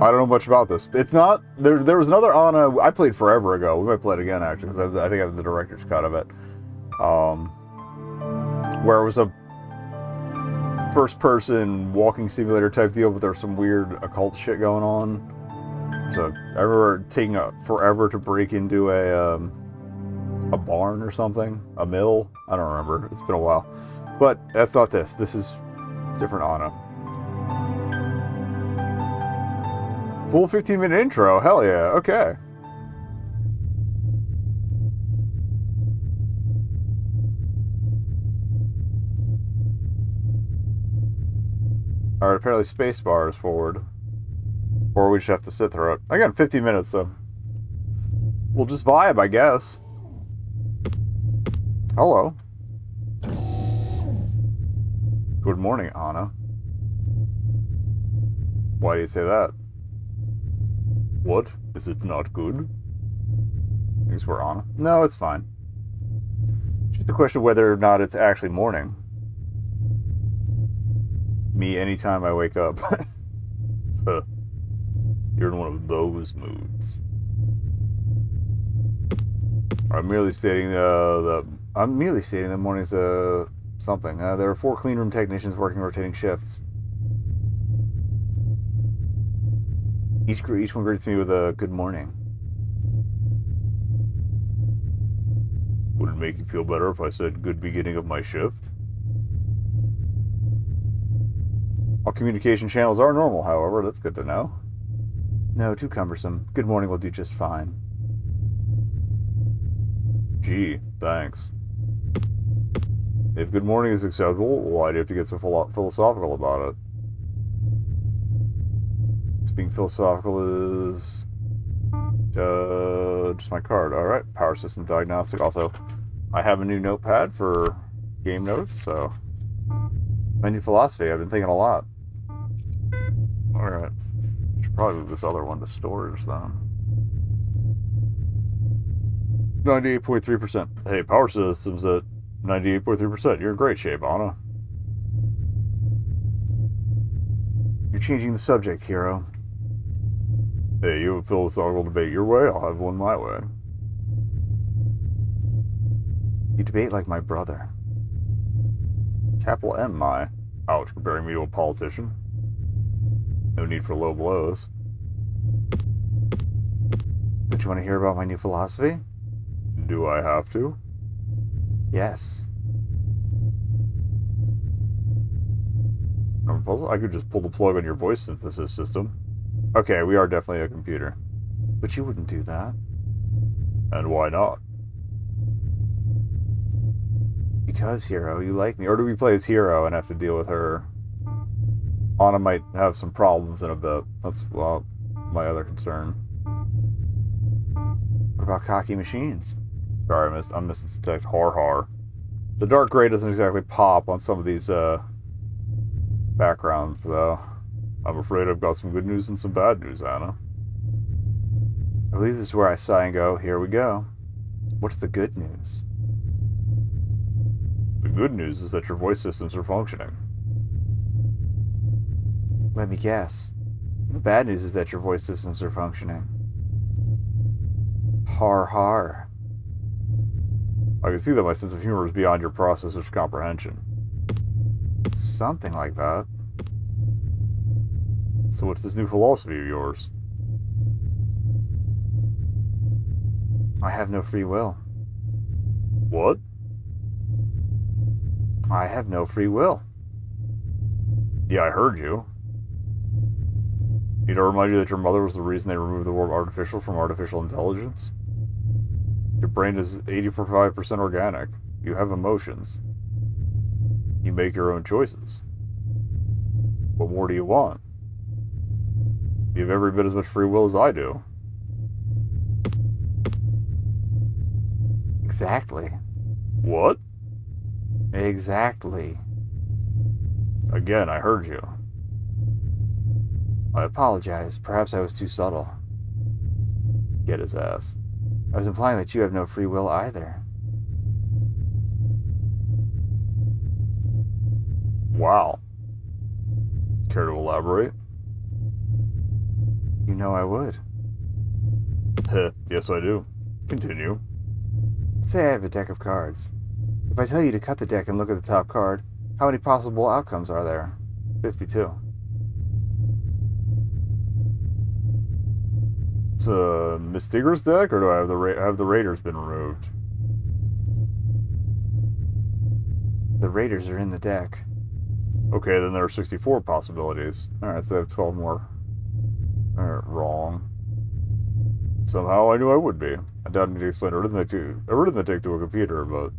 I don't know much about this. It's not... There was another Anna I played forever ago. We might play it again, actually, because I think I have the director's cut of it. Where it was a first-person walking simulator type deal, but there was some weird occult shit going on. So I remember taking forever to break into a barn or something, a mill. I don't remember. It's been a while, but that's not this. This is different Anna. Full 15-minute intro. Hell yeah. Okay. Alright, apparently spacebar is forward. Or we just have to sit through it. Again, 15 minutes, so we'll just vibe, I guess. Hello. Good morning, Anna. Why do you say that? What? Is it not good? I guess we're Anna. No, it's fine. Just the question of whether or not it's actually morning. Me anytime I wake up. You're in one of those moods. I'm merely stating the morning's something. There are 4 cleanroom technicians working rotating shifts. Each one greets me with a good morning. Would it make you feel better if I said good beginning of my shift? All communication channels are normal, however. That's good to know. No, too cumbersome. Good morning will do just fine. Gee, thanks. If good morning is acceptable, why do you have to get so philosophical about it? Being philosophical is just my card. Alright, power system diagnostic. Also, I have a new notepad for game notes, so menu philosophy. I've been thinking a lot. Alright. Should probably move this other one to storage then. 98.3%. Hey, power system's at 98.3%. You're in great shape, Anna. You're changing the subject, hero. Hey, you have a philosophical debate your way, I'll have one my way. You debate like my brother. Capital M, my. Ouch, comparing me to a politician. No need for low blows. Don't you want to hear about my new philosophy? Do I have to? Yes. I'm a puzzle? I could just pull the plug on your voice synthesis system. Okay, we are definitely a computer. But you wouldn't do that. And why not? Because, Hero, you like me. Or do we play as Hero and have to deal with her? Anna might have some problems in a bit. That's, well, my other concern. What about cocky machines? Sorry, I'm missing some text. Har. The dark gray doesn't exactly pop on some of these backgrounds, though. I'm afraid I've got some good news and some bad news, Anna. I believe this is where I sigh and go, here we go. What's the good news? The good news is that your voice systems are functioning. Let me guess. The bad news is that your voice systems are functioning. Har. I can see that my sense of humor is beyond your processor's comprehension. Something like that. So what's this new philosophy of yours? I have no free will. What? I have no free will. Yeah, I heard you. Need to remind you that your mother was the reason they removed the word artificial from artificial intelligence? Your brain is 85% organic. You have emotions. You make your own choices. What more do you want? You have every bit as much free will as I do. Exactly. What? Exactly. Again, I heard you. I apologize. Perhaps I was too subtle. Get his ass. I was implying that you have no free will either. Wow. Care to elaborate? know I would. Yes, I do. Continue. Let's say I have a deck of cards. If I tell you to cut the deck and look at the top card, how many possible outcomes are there? 52. It's a Mystigris deck, or do I have the Raiders been removed? The Raiders are in the deck. Okay, then there are 64 possibilities. Alright, so I have 12 more. Alright, wrong. Somehow I knew I would be. I doubt I need to explain arithmetic to a computer, but...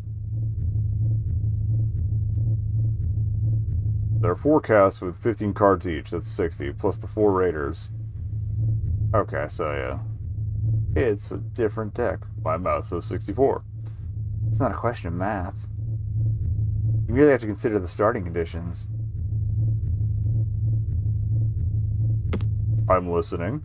There are 4 casts with 15 cards each, that's 60, plus the 4 Raiders. Okay, so yeah. It's a different deck. My math says 64. It's not a question of math. You merely have to consider the starting conditions. I'm listening.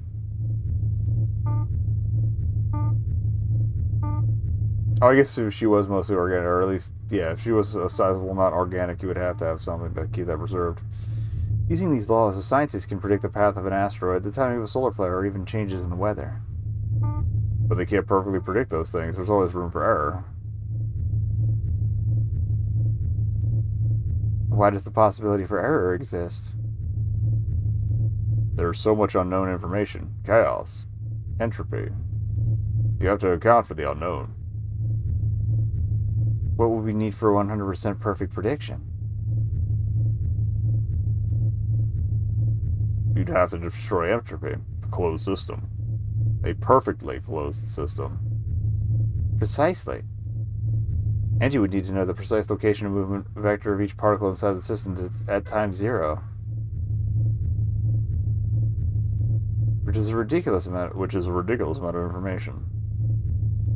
Oh, I guess if she was mostly organic, or at least, yeah, if she was a sizable amount organic, you would have to have something to keep that preserved. Using these laws, a scientist can predict the path of an asteroid, the timing of a solar flare, or even changes in the weather. But they can't perfectly predict those things. There's always room for error. Why does the possibility for error exist? There's so much unknown information. Chaos. Entropy. You have to account for the unknown. What would we need for a 100% perfect prediction? You'd have to destroy entropy. A closed system. A perfectly closed system. Precisely. And you would need to know the precise location and movement vector of each particle inside the system at time 0. Which is a ridiculous amount of information.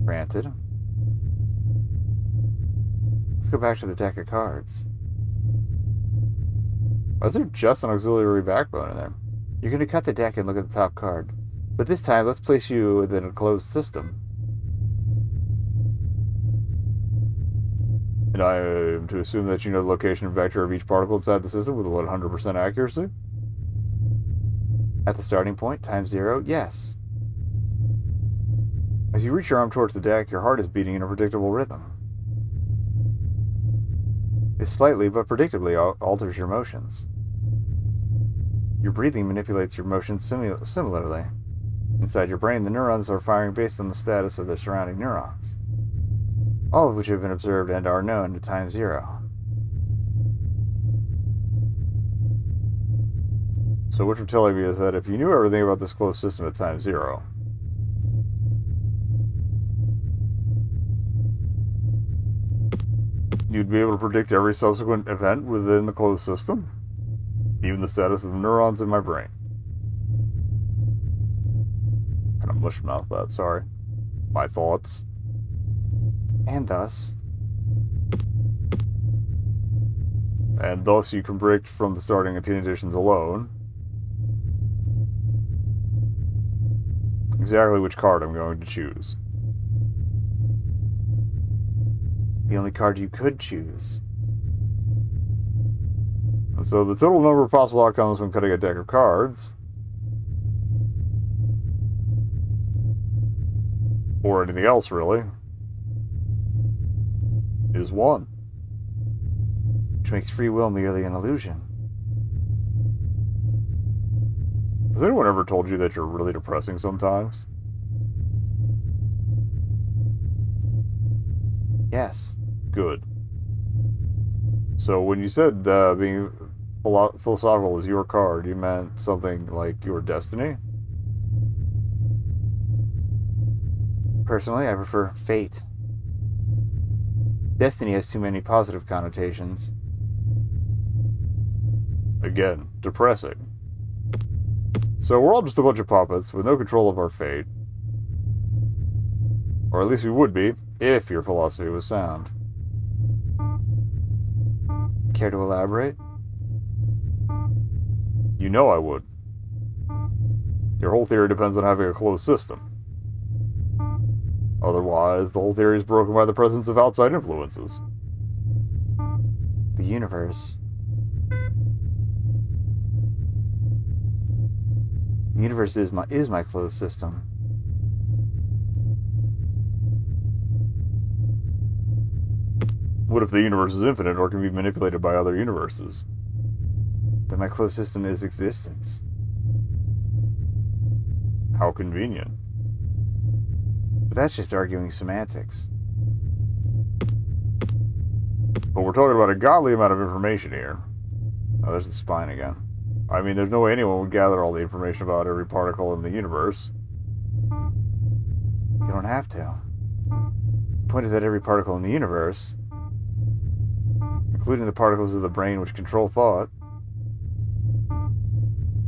Granted. Let's go back to the deck of cards. Why is there just an auxiliary backbone in there? You're going to cut the deck and look at the top card. But this time, let's place you within a closed system. And I am to assume that you know the location and vector of each particle inside the system with 100% accuracy? At the starting point, time 0, yes. As you reach your arm towards the deck, your heart is beating in a predictable rhythm. This slightly but predictably alters your motions. Your breathing manipulates your motions similarly. Inside your brain, the neurons are firing based on the status of their surrounding neurons, all of which have been observed and are known at time 0. So what you're telling me is that if you knew everything about this closed system at time 0, you'd be able to predict every subsequent event within the closed system? Even the status of the neurons in my brain. Kind of mushmouth that, sorry. My thoughts. And thus you can predict from the starting and teen editions alone exactly which card I'm going to choose. The only card you could choose. And so the total number of possible outcomes when cutting a deck of cards, or anything else really, is 1. Which makes free will merely an illusion. Has anyone ever told you that you're really depressing sometimes? Yes. Good. So when you said being philosophical is your card, you meant something like your destiny? Personally, I prefer fate. Destiny has too many positive connotations. Again, depressing. So we're all just a bunch of puppets with no control of our fate. Or at least we would be, if your philosophy was sound. Care to elaborate? You know I would. Your whole theory depends on having a closed system. Otherwise, the whole theory is broken by the presence of outside influences. The universe. The universe is my closed system. What if the universe is infinite or can be manipulated by other universes? Then my closed system is existence. How convenient. But that's just arguing semantics. But we're talking about a godly amount of information here. Oh, there's the spine again. I mean, there's no way anyone would gather all the information about every particle in the universe. You don't have to. The point is that every particle in the universe, including the particles of the brain which control thought,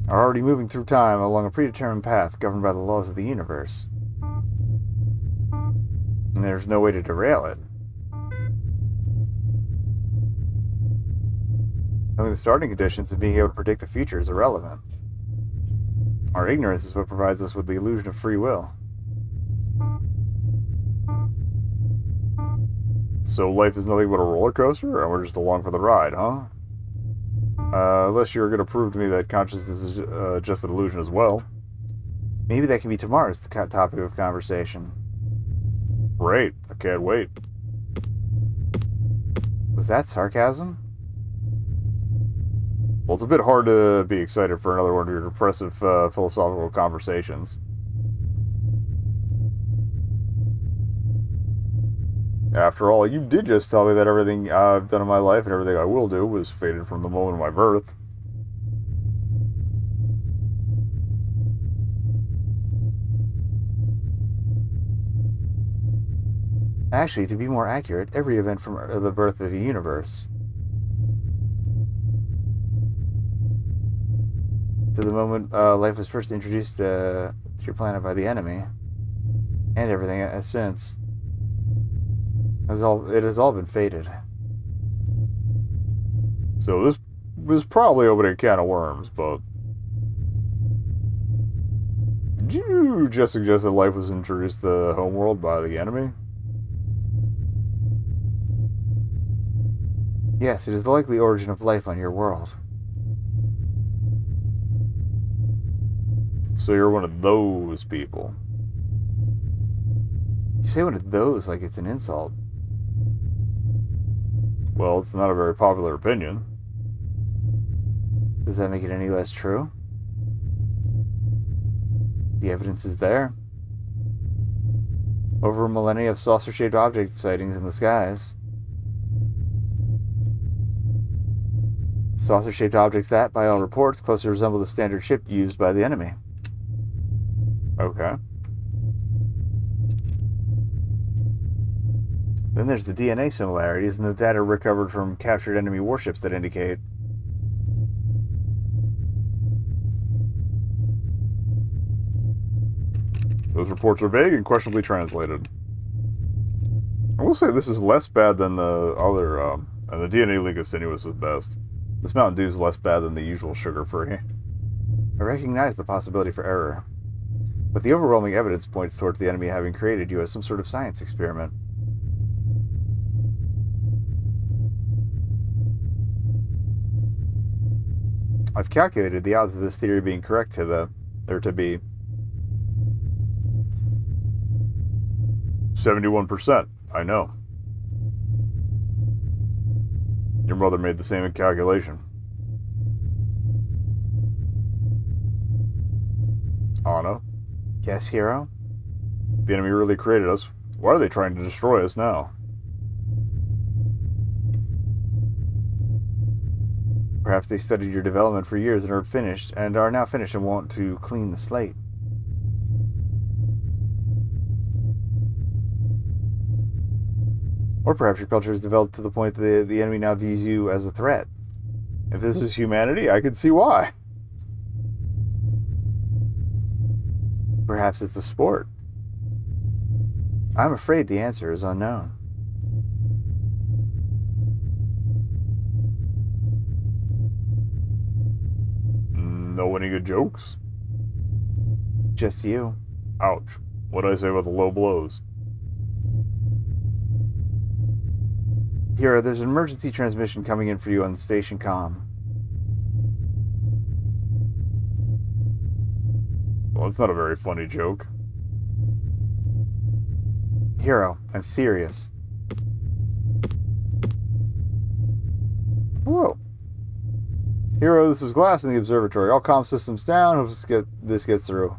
are already moving through time along a predetermined path governed by the laws of the universe. And there's no way to derail it. Knowing the starting conditions and being able to predict the future is irrelevant. Our ignorance is what provides us with the illusion of free will. So life is nothing but a roller coaster, and we're just along for the ride, huh? Unless you're going to prove to me that consciousness is just an illusion as well. Maybe that can be tomorrow's topic of conversation. Great, I can't wait. Was that sarcasm? Well, it's a bit hard to be excited for another one of your depressive philosophical conversations. After all, you did just tell me that everything I've done in my life and everything I will do was fated from the moment of my birth. Actually, to be more accurate, every event from the birth of the universe to the moment life was first introduced to your planet by the enemy, and everything since, it has all been fated. So this was probably opening a can of worms, but did you just suggest that life was introduced to the homeworld by the enemy? Yes, it is the likely origin of life on your world. So you're one of those people. You say one of those like it's an insult. Well, it's not a very popular opinion. Does that make it any less true? The evidence is there. Over a millennia of saucer-shaped object sightings in the skies. Saucer-shaped objects that, by all reports, closely resemble the standard ship used by the enemy. Okay. Then there's the DNA similarities and the data recovered from captured enemy warships that indicate those reports are vague and questionably translated. I will say this is less bad than the other, and the DNA link continuous is best. This Mountain Dew is less bad than the usual sugar-free. I recognize the possibility for error, but the overwhelming evidence points towards the enemy having created you as some sort of science experiment. I've calculated the odds of this theory being correct to be 71%. I know. Your mother made the same calculation. Anna? Yes, hero? The enemy really created us. Why are they trying to destroy us now? Perhaps they studied your development for years and are now finished and want to clean the slate. Or perhaps your culture has developed to the point that the enemy now views you as a threat. If this is humanity, I can see why. Perhaps it's a sport. I'm afraid the answer is unknown. Know any good jokes? Just you. Ouch. What'd I say about the low blows? Hero, there's an emergency transmission coming in for you on the station comm. Well, it's not a very funny joke. Hero, I'm serious. Whoa. Hero, this is Glass in the observatory. All comm systems down. Hope this gets through.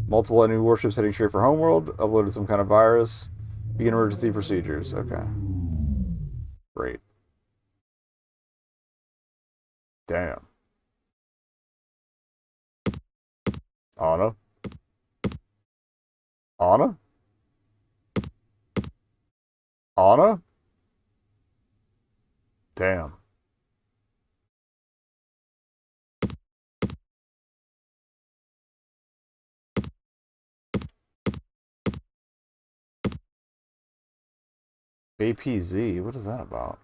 Multiple enemy warships heading straight for homeworld. Uploaded some kind of virus. Begin emergency procedures. Okay. Great. Damn. Anna? Anna? Anna? Damn. APZ? What is that about?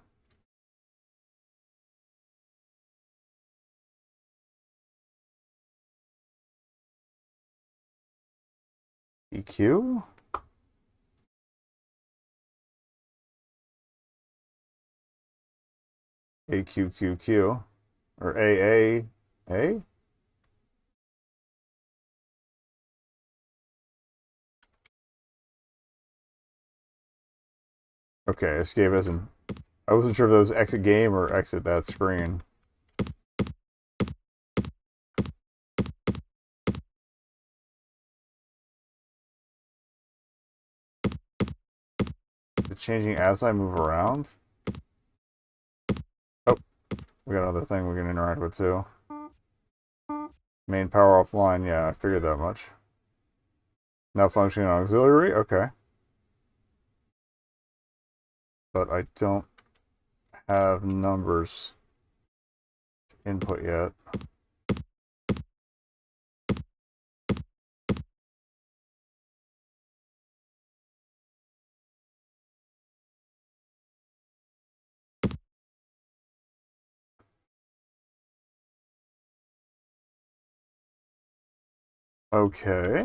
EQ? AQQQ? Or AAA? Okay, escape as in... I wasn't sure if that was exit game or exit that screen. It's changing as I move around? Oh, we got another thing we can interact with too. Main power offline, yeah, I figured that much. Now functioning on auxiliary, okay. But I don't have numbers to input yet. Okay.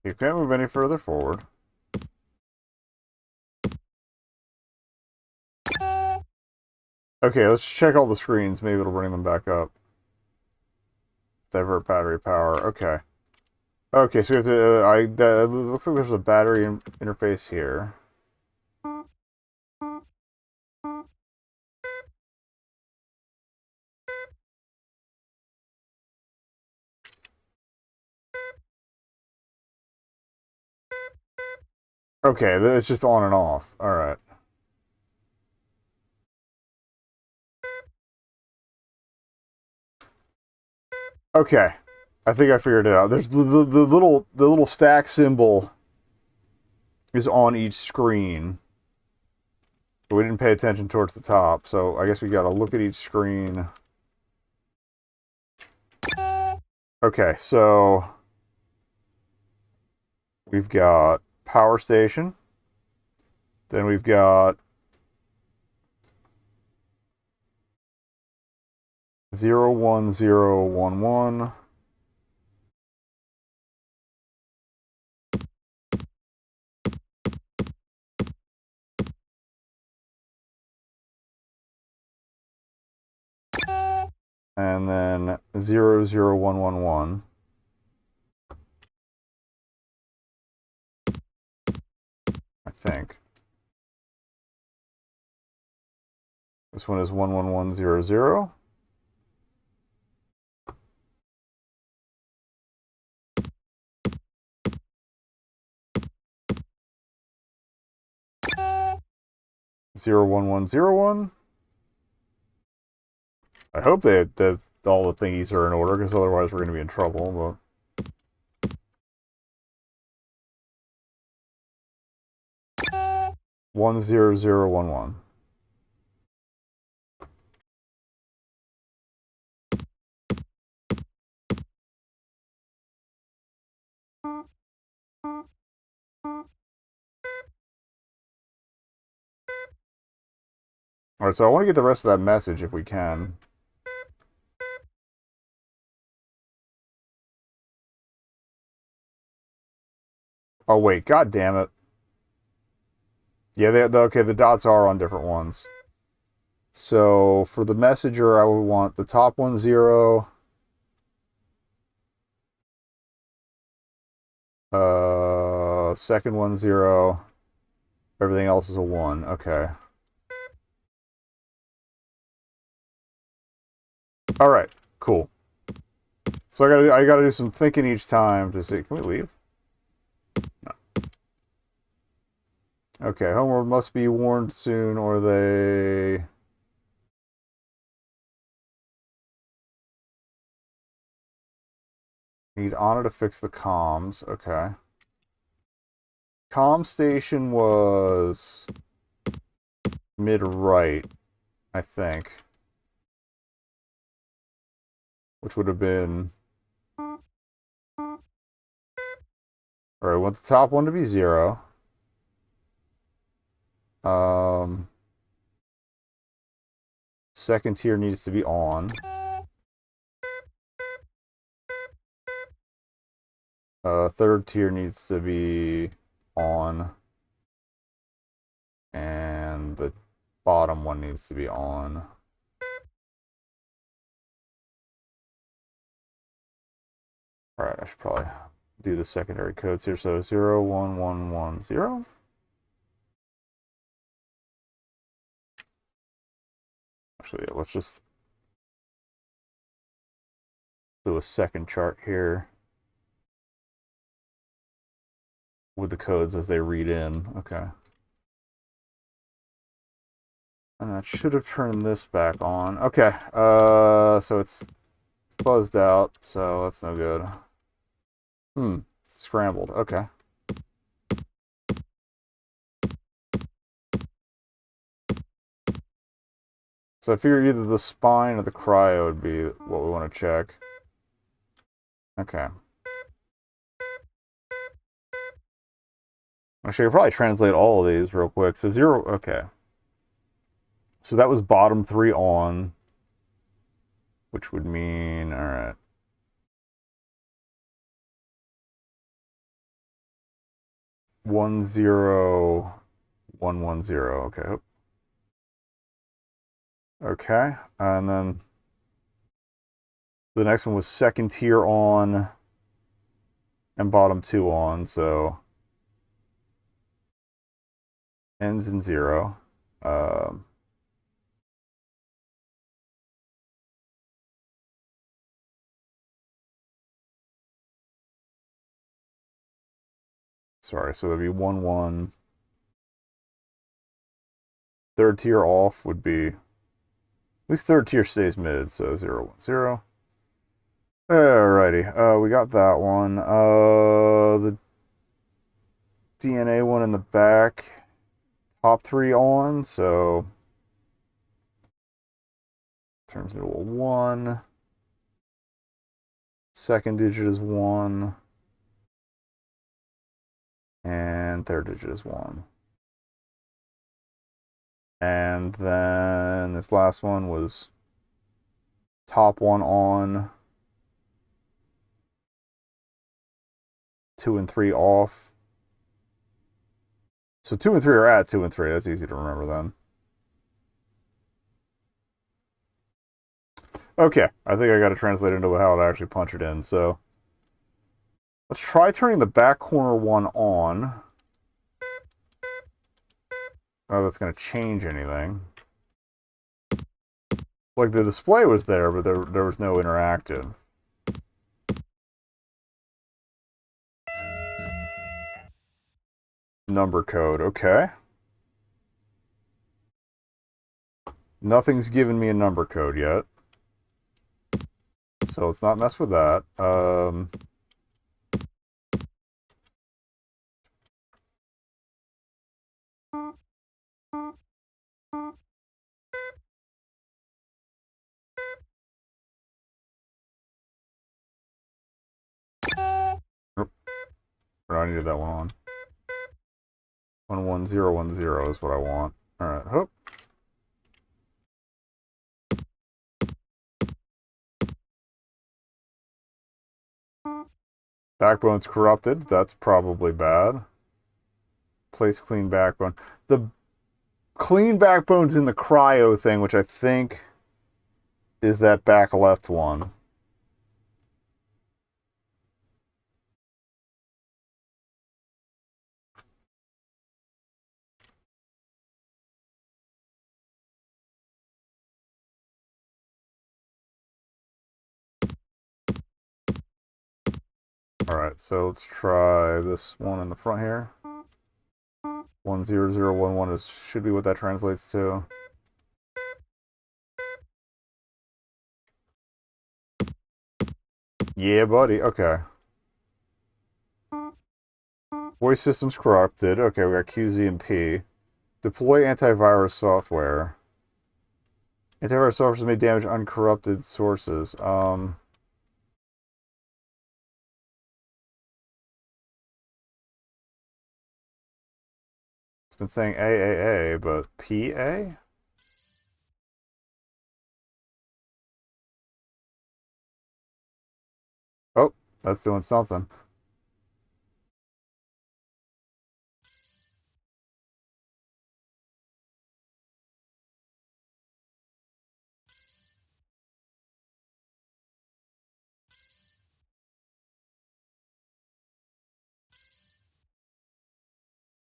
You can't move any further forward. Okay, let's check all the screens. Maybe it'll bring them back up. Divert battery power. Okay. Okay, so we have to... it looks like there's a battery interface here. Okay, it's just on and off. Alright. Okay. I think I figured it out. There's the little stack symbol is on each screen. But we didn't pay attention towards the top, so I guess we gotta look at each screen. Okay, so we've got power station. Then we've got 01011. And then 00111. I think. This one is 11100. Zero one one zero one. I hope that all the thingies are in order, because otherwise we're going to be in trouble. But 10011. All right, so I want to get the rest of that message if we can. Oh wait, god damn it. Yeah, okay, the dots are on different ones. So for the messenger, I would want the top one 0, second one 0, everything else is a 1. Okay. All right, cool. So I gotta do some thinking each time to see. Can we leave? No. Okay, homeworld must be warned soon, or they need Anna to fix the comms. Okay. Comm station was mid-right, I think. Which would have been... Alright, I want the top one to be 0. Um, second tier needs to be on. Third tier needs to be on. And the bottom one needs to be on. Alright, I should probably do the secondary codes here. So 0, 1, 1, 1, 0. Actually, yeah, let's just do a second chart here with the codes as they read in. Okay. And I should have turned this back on. Okay, so it's fuzzed out, so that's no good. Scrambled. Okay. So I figure either the spine or the cryo would be what we want to check. Okay. Actually, I could probably translate all of these real quick. So 0, okay. So that was bottom 3 on, which would mean, all right. 1, 0, 1, 1, 0. Okay. Okay. And then the next one was second tier on and bottom 2 on, so ends in 0. Sorry, so that'd be 1, 1. Third tier off would be, at least third tier stays mid, so 0, 1, 0. Alrighty, we got that one. The DNA one in the back, top 3 on, so turns into a 1. Second digit is 1. And third digit is 1. And then this last one was top 1 on, 2 and 3 off. So 2 and 3 are at 2 and 3. That's easy to remember then. Okay, I think I got to translate into how to actually punch it in. So let's try turning the back corner one on. Oh, that's going to change anything. Like the display was there, but there was no interactive. Number code, okay. Nothing's given me a number code yet. So let's not mess with that. Nope. I needed that one on. 11010 is what I want. Alright, hoop. Backbone's corrupted. That's probably bad. Place clean backbone. The clean backbone's in the cryo thing, which I think is that back left one. Alright, so let's try this one in the front here. 10011 is should be what that translates to. Yeah, buddy. Okay. Voice systems corrupted. Okay, we got QZ and P. Deploy antivirus software. Antivirus software may damage uncorrupted sources. It's been saying AAA, but PA? Oh, that's doing something.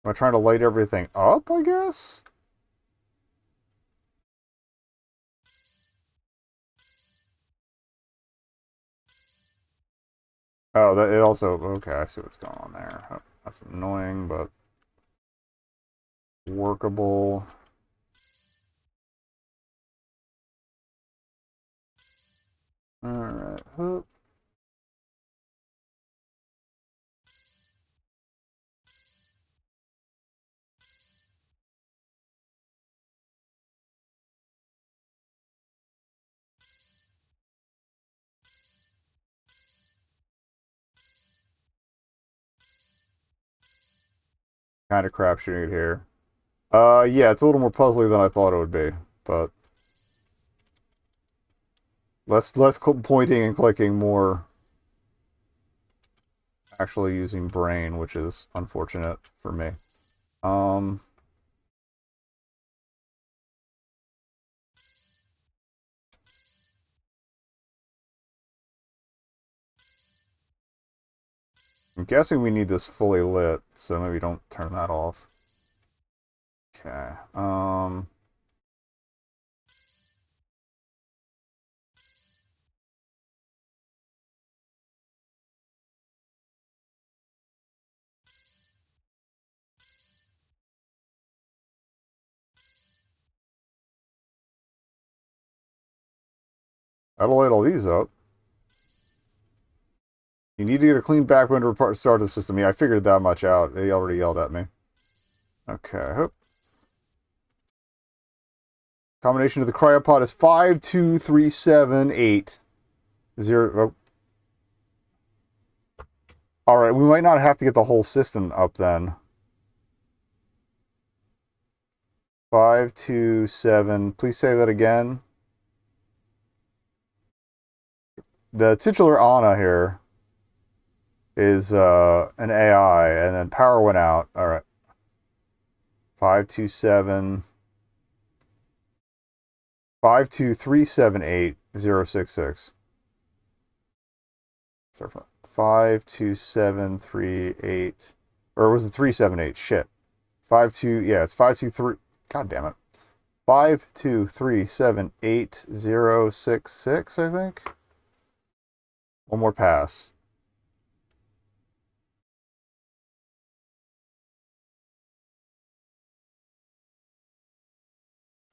Am I trying to light everything up, I guess? Oh, that it also... Okay, I see what's going on there. Oh, that's annoying, but... workable. Alright. Kind of crapshooting it here. Yeah, it's a little more puzzly than I thought it would be, but less pointing and clicking, more actually using brain, which is unfortunate for me. Um, I'm guessing we need this fully lit, so maybe don't turn that off. Okay. That'll light all these up. You need to get a clean backbone to start the system. Yeah, I figured that much out. They already yelled at me. Okay. Hoop. Combination of the cryopod is 52378. Oh. Alright, we might not have to get the whole system up then. 527. Please say that again. The titular Ana here is an AI, and then power went out. Alright. 527. 52378-066. Sorry, 52738. Or was it 378? Shit. 52. Yeah, it's 523. God damn it. 52378-066, I think. One more pass.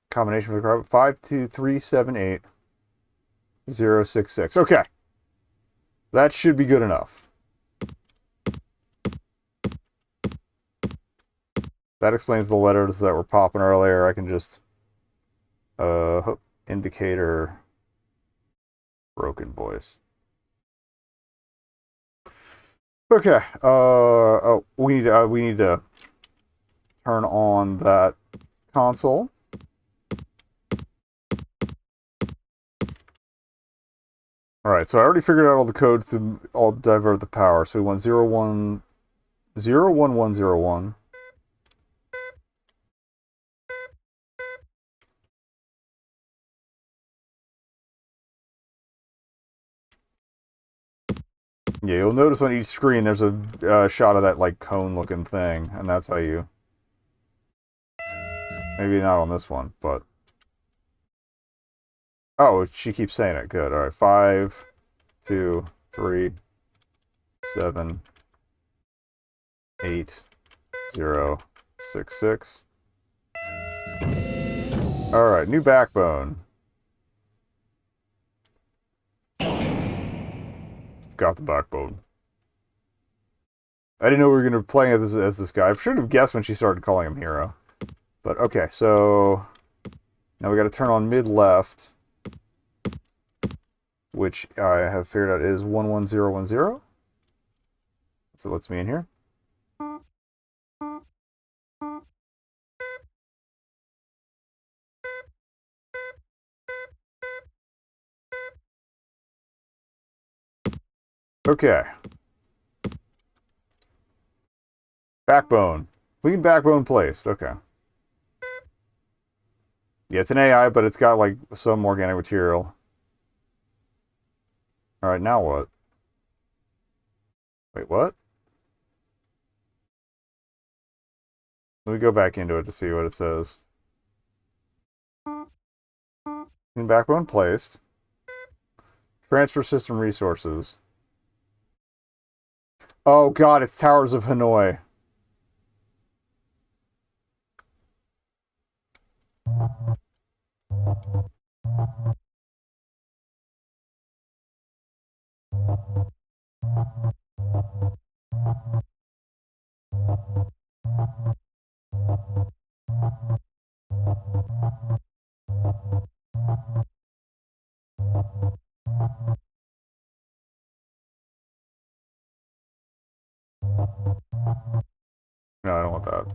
Combination for the carbon. 52378-066. Okay. That should be good enough. That explains the letters that were popping earlier. I can just indicator broken voice. Okay. Oh, we need to turn on that console. Alright, so I already figured out all the codes to all divert the power. So we want 011101. Yeah, you'll notice on each screen there's a shot of that, like, cone-looking thing, and that's how you... Maybe not on this one, but... Oh, she keeps saying it. Good. Alright, 5, 2, 3, 7, 8, 0, 6, 6. Alright, new backbone. Got the backbone. I didn't know we were going to be playing as this guy. I should have guessed when she started calling him Hero. But, okay, so... Now we got to turn on mid-left, which I have figured out is 11010. So it lets me in here. Okay. Backbone. Clean backbone placed. Okay. Yeah, it's an AI, but it's got, like, some organic material. Alright, now what? Wait, what? Let me go back into it to see what it says. Clean backbone placed. Transfer system resources. Oh god, it's Towers of Hanoi. No, I don't want that.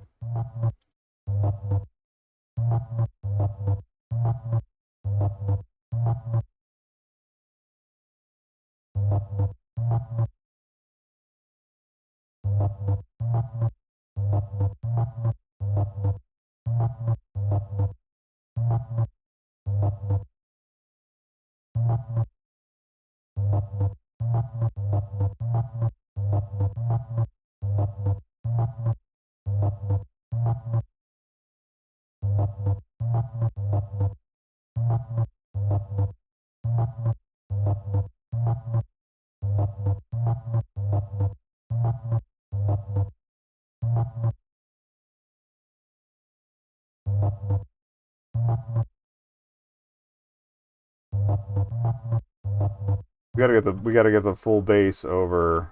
We gotta get the full base over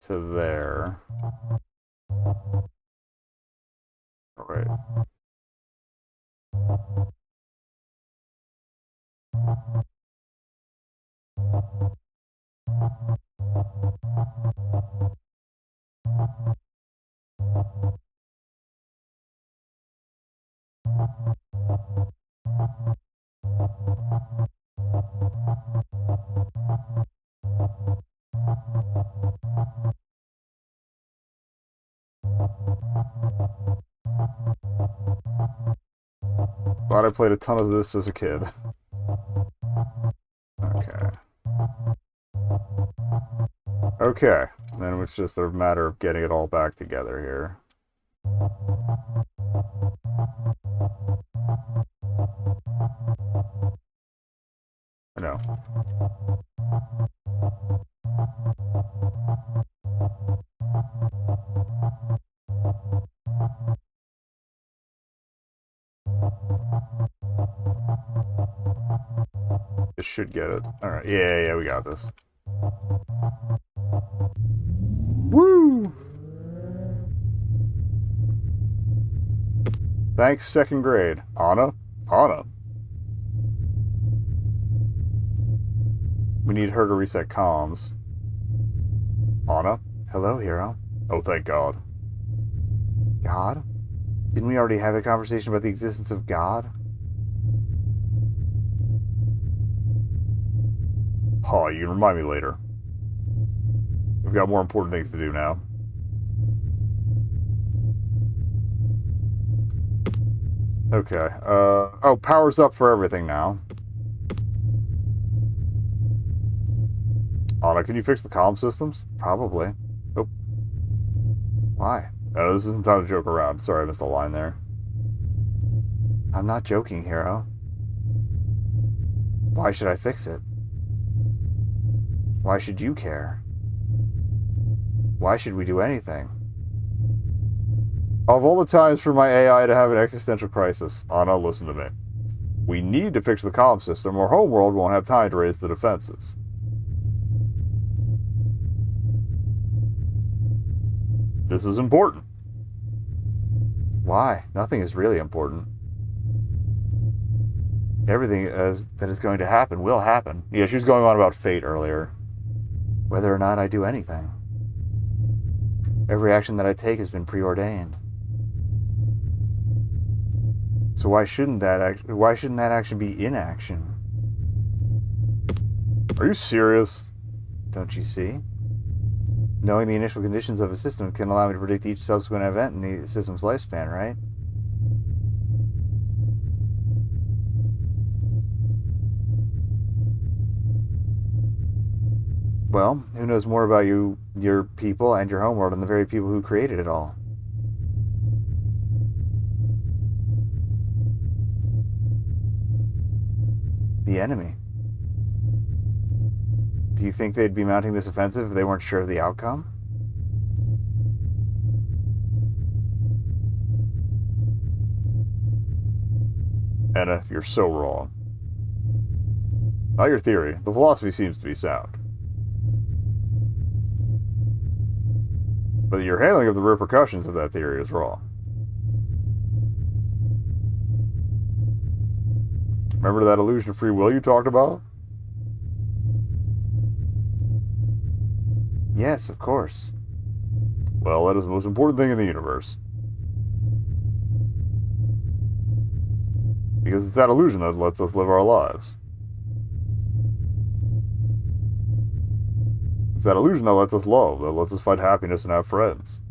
to there. Alright. Thought I played a ton of this as a kid. Okay. Okay. Then it's just a matter of getting it all back together here. No. This should get it. Alright. Yeah, we got this. Woo! Thanks, second grade. Anna? Anna. We need her to reset comms. Anna? Hello, hero. Oh, thank God. God? Didn't we already have a conversation about the existence of God? Oh, you can remind me later. We've got more important things to do now. Okay, oh, power's up for everything now. Anna, can you fix the comm systems? Probably. Oh. Why? No, this isn't time to joke around. Sorry, I missed a line there. I'm not joking, Hero. Why should I fix it? Why should you care? Why should we do anything? Of all the times for my AI to have an existential crisis, Anna, listen to me. We need to fix the comm system or Homeworld won't have time to raise the defenses. This is important. Why? Nothing is really important. Everything that is going to happen will happen. Yeah, she was going on about fate earlier. Whether or not I do anything. Every action that I take has been preordained. So why shouldn't that action be inaction? Are you serious? Don't you see? Knowing the initial conditions of a system can allow me to predict each subsequent event in the system's lifespan, right? Well, who knows more about you, your people, and your homeworld than the very people who created it all? The enemy. Do you think they'd be mounting this offensive if they weren't sure of the outcome? Anna, you're so wrong. Not your theory. The philosophy seems to be sound. But your handling of the repercussions of that theory is wrong. Remember that illusion of free will you talked about? Yes, of course. Well, that is the most important thing in the universe. Because it's that illusion that lets us live our lives. It's that illusion that lets us love, that lets us find happiness and have friends.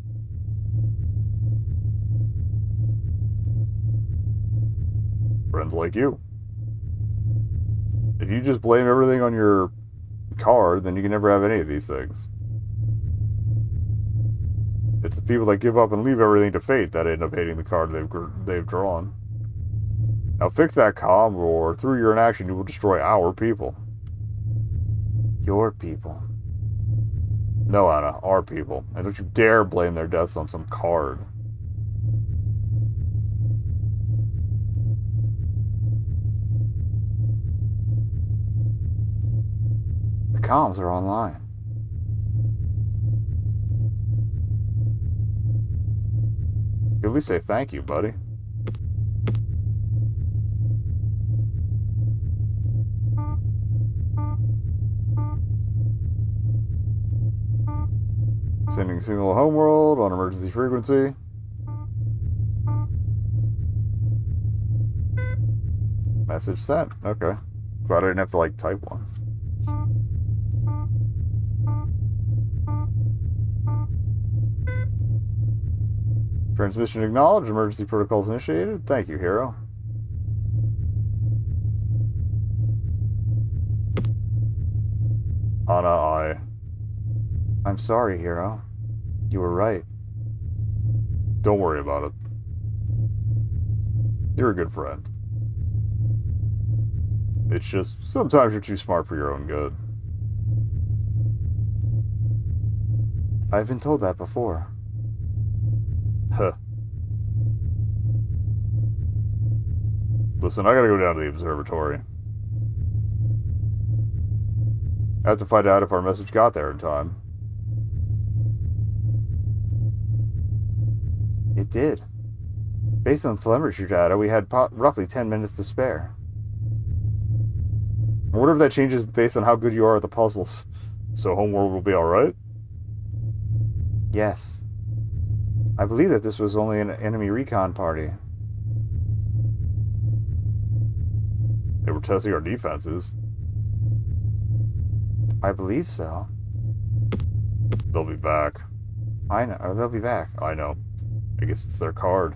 Friends like you. If you just blame everything on your card, then you can never have any of these things. It's the people that give up and leave everything to fate that end up hating the card they've drawn. Now fix that comm, or through your inaction you will destroy our people. Your people. No, Anna, our people. And don't you dare blame their deaths on some card. The comms are online. You at least say thank you, buddy. Sending signal to Homeworld on emergency frequency. Message sent. Okay. Glad I didn't have to, like, type one. Transmission acknowledged. Emergency protocols initiated. Thank you, Hero. Anna, I'm sorry, Hero. You were right. Don't worry about it. You're a good friend. It's just, sometimes you're too smart for your own good. I've been told that before. Huh. Listen, I gotta go down to the observatory. I have to find out if our message got there in time. It did. Based on telemetry data, we had roughly 10 minutes to spare. I wonder if that changes based on how good you are at the puzzles. So Homeworld will be alright? Yes. I believe that this was only an enemy recon party. They were testing our defenses. I believe so. They'll be back. I know, or they'll be back. I know. I guess it's their card.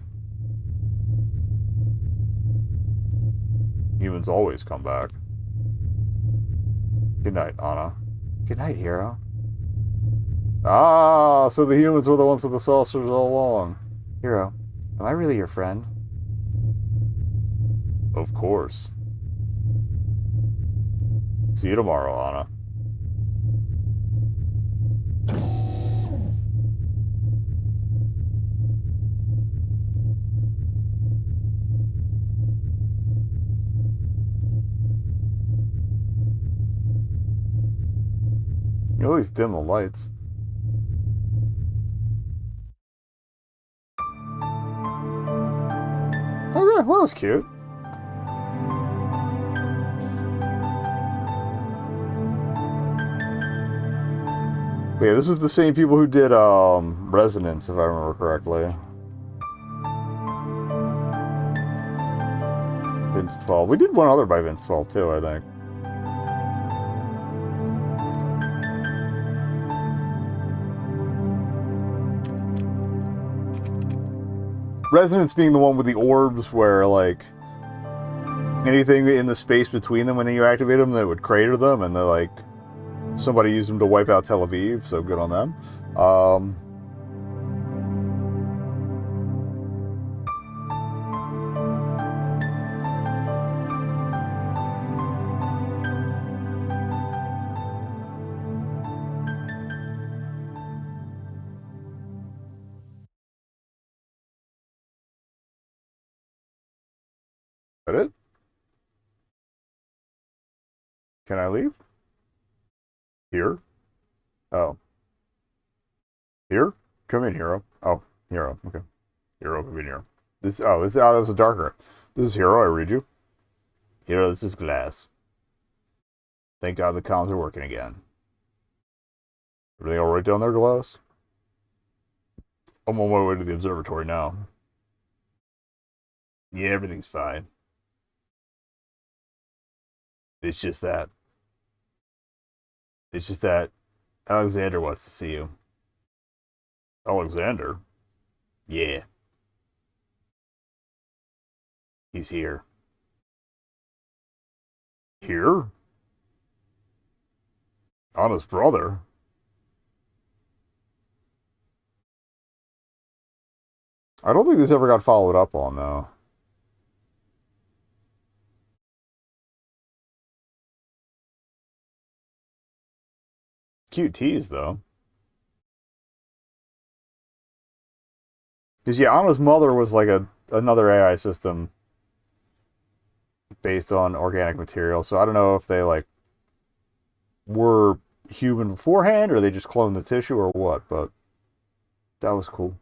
Humans always come back. Good night, Anna. Good night, hero. Ah, so the humans were the ones with the saucers all along. Hero, am I really your friend? Of course. See you tomorrow, Anna. You at least dim the lights. Oh yeah, well, that was cute. Yeah, this is the same people who did Resonance, if I remember correctly. Vince 12. We did one other by Vince 12 too, I think. Resonance being the one with the orbs where, like, anything in the space between them when you activate them that would crater them, and they're like, somebody used them to wipe out Tel Aviv, so good on them. That it? Can I leave? Here? Oh. Here? Come in, Hero. Oh, Hero. Okay. Hero, come in here. That was a darker. This is Hero, I read you. Hero, this is Glass. Thank God the comms are working again. Everything alright down there, Glass? I'm on my way to the observatory now. Yeah, everything's fine. It's just that. It's just that Alexander wants to see you. Alexander? Yeah. He's here. Here? Anna's brother? I don't think this ever got followed up on, though. Cute tease, though. Because, yeah, Anna's mother was like another AI system based on organic material, so I don't know if they, like, were human beforehand or they just cloned the tissue or what, but that was cool.